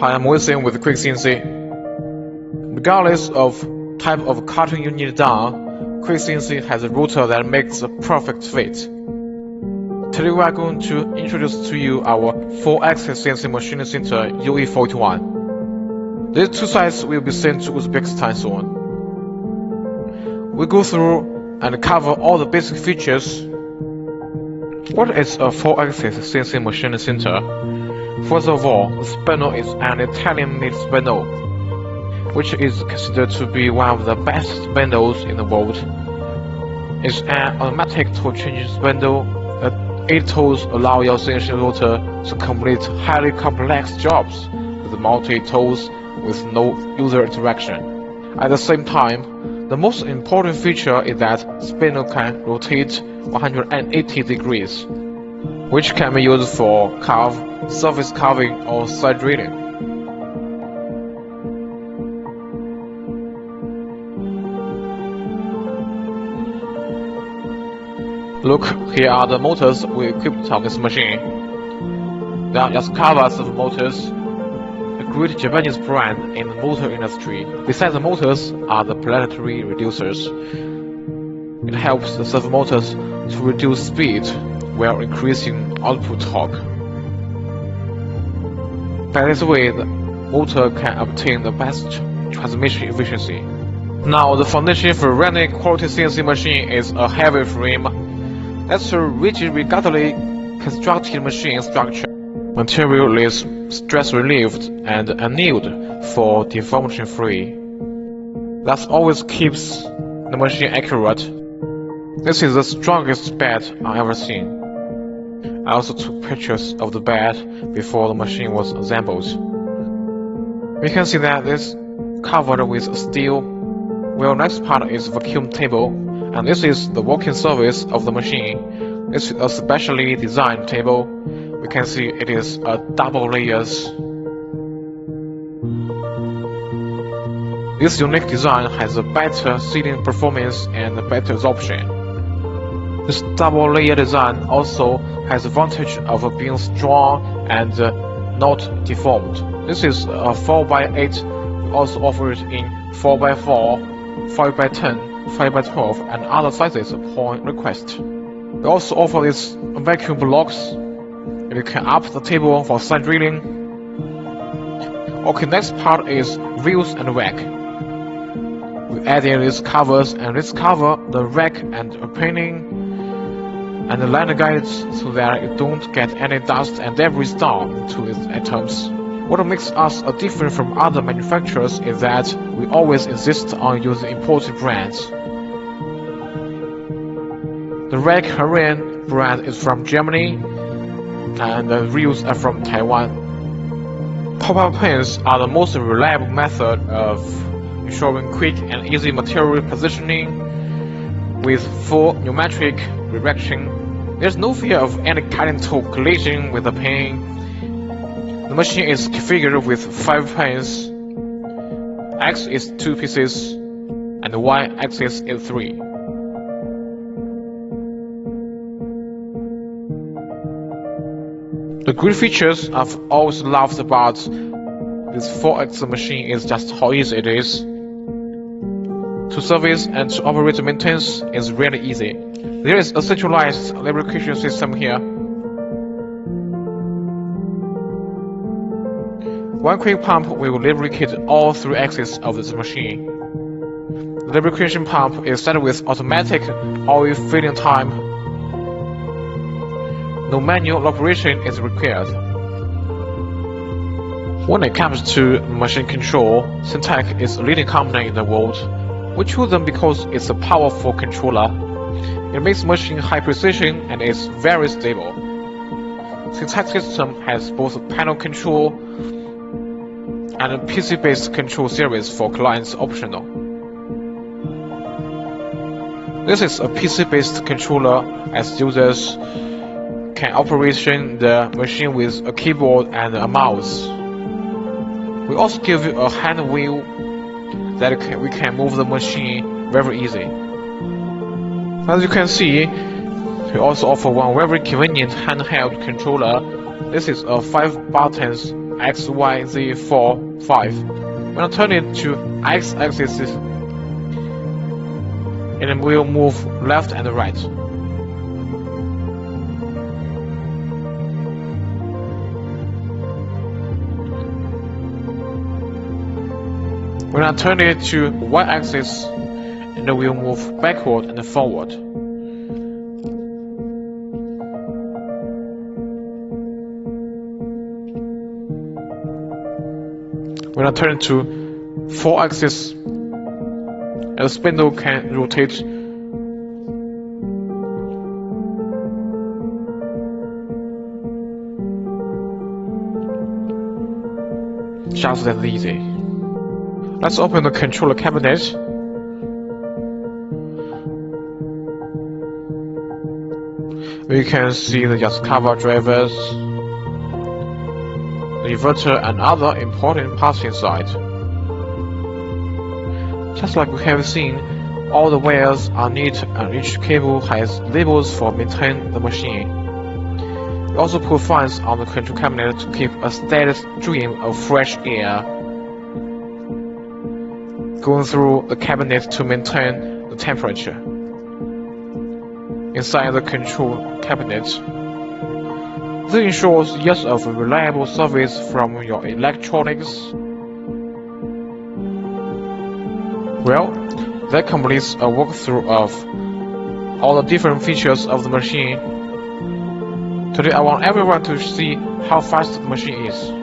Hi, I'm Wilson with Quick CNC. Regardless of type of carton you need done, Quick CNC has a router that makes a perfect fit. Today we are going to introduce to you our 4-axis CNC machining center UE41. These two sites will be sent to Uzbekistan soon. We go through and cover all the basic features. What is a 4-axis CNC machining center? First of all, the spindle is an Italian-made spindle, which is considered to be one of the best spindles in the world. It's an automatic tool-changing spindle. 8 tools allow your CNC router to complete highly complex jobs with multi-tools with no user interaction. At the same time, the most important feature is that spindle can rotate 180 degrees, which can be used for curve, surface carving, or side drilling. Look, here are the motors we equipped on this machine. They are just covers of motors, a great Japanese brand in the motor industry. Besides the motors are the planetary reducers. It helps the servo motors to reduce speed while increasing output torque. By this way, the motor can obtain the best transmission efficiency. Now, the foundation for running quality CNC machine is a heavy frame. That's a rigidly constructed machine structure. Material is stress-relieved and annealed for deformation-free. That always keeps the machine accurate. This is the strongest bed I've ever seen. I also took pictures of the bed before the machine was assembled. We can see that this covered with steel, while next part is vacuum table, and this is the working surface of the machine. This is a specially designed table. We can see it is a double layers. This unique design has a better sealing performance and a better absorption. This double layer design also has the advantage of being strong and not deformed. This is a 4x8, also offered in 4x4, 5x10, 5x12, and other sizes upon request. We also offer these vacuum blocks. You can up the table for side drilling. Okay, next part is wheels and rack. We added these covers, and this cover the rack and opening and the liner guides so that you don't get any dust and debris down into its atoms. What makes us different from other manufacturers is that we always insist on using imported brands. The rack Korean brand is from Germany, and the reels are from Taiwan. Pop-up pins are the most reliable method of ensuring quick and easy material positioning with full pneumatic reaction. There's no fear of any cutting tool collision with the pin. The machine is configured with 5 pins. X is 2 pieces, and Y axis is 3. The great features I've always loved about this 4-axis machine is just how easy it is. To service and to operate and maintain is really easy. There is a centralized lubrication system here. One quick pump will lubricate all 3 axes of this machine. The lubrication pump is set with automatic oil filling time. No manual operation is required. When it comes to machine control, Syntec is a leading company in the world. We choose them because it's a powerful controller. It makes machine high precision and is very stable. Syntec system has both panel control and a PC-based control series for clients optional. This is a PC-based controller, as users can operate the machine with a keyboard and a mouse. We also give you a hand wheel that we can move the machine very easy. As you can see, we also offer one very convenient handheld controller. This is a 5 buttons X, Y, Z, 4, 5. When I turn it to X-axis, it will move left and right. When I turn it to Y-axis, it will move backward and forward. When I turn it to 4-axis, the spindle can rotate just as easy. Let's open the controller cabinet. We can see the Yaskawa drivers, the inverter and other important parts inside. Just like we have seen, all the wires are neat and each cable has labels for maintaining the machine. We also put fans on the control cabinet to keep a steady stream of fresh air going through the cabinet to maintain the temperature. Inside the control cabinet, this ensures years of reliable service from your electronics. Well, that completes a walkthrough of all the different features of the machine. Today I want everyone to see how fast the machine is.